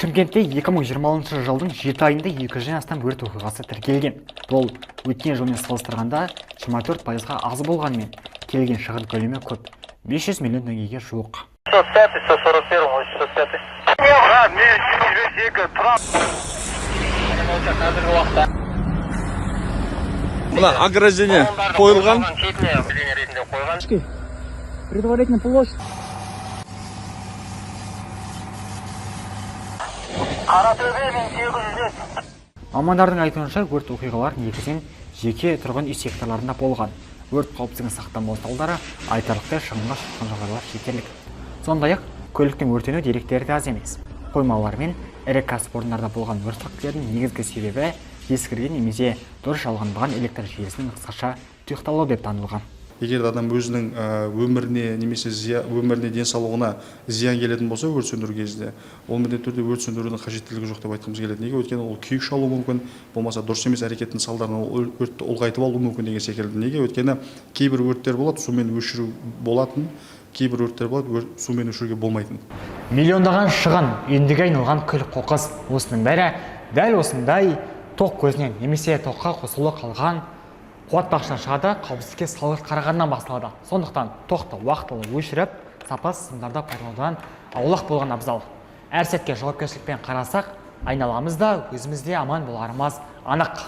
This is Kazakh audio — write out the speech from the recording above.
Шымкентте 2020 жылдың 7 айында 200-ден астам өрт оқиғасы тіркелген. Бұл өткен жылмен салыстырғанда 24%-ға аз болғанымен, келген шығын көлемі көп. 500 миллион теңгеге жуық. 605, 141, 605. Мына ограждение қойылған. Предварительный площадь. Мамандардың айтуынша өрт оқиғалар негізінен жеке тұрғын үй секторларында болған. Өрт қауіпсіздігін сақтамау салдары айтарлықтай шығынға шыққан жағдайлар жетерлік. Сондай-ақ көліктің өртену деректері де аз емес. Қоймалар мен ірі кәсіпорындарда болған өрт фактілерінің негізгі себебі ескірген немесе дұрыс жалғанбаған электр жүйесінің қысқаша тұйықталуы деп танылған. Егер адам өзінің өміріне немесе өміріне денсаулығына зиян келетін болса өрт сөндіру кезінде, ол міндетті түрде өрт сөндірудің қажеттілігі жоқ деп айтқымыз келеді. Неге? Өйткені ол күйік шалуы мүмкін, болмаса дұрыс емес әрекеттің салдарынан ол өртті ұлғайтып алуы мүмкін деген секілді. Неге? Өйткені кейбір өрттер болады, сумен өшіру болатын, кейбір өрттер болады, сумен өшіруге болмайтын. Миллиондаған шығын ендіге айналған күл қоқыс. Осының бәрі дәл осындай тоқ көзінен немесе тоққа қосылы қалған қуаттағыштан шығады, қауіпсіздікке салғырт қарағаннан басталады. Сондықтан тоқты уақытылы өшіріп, сапасыз сымдарды пайдаланудан аулақ болған абзал. Әр сәтке жауапкершілікпен қарасақ, айналамызда өзімізде аман боларымыз анық.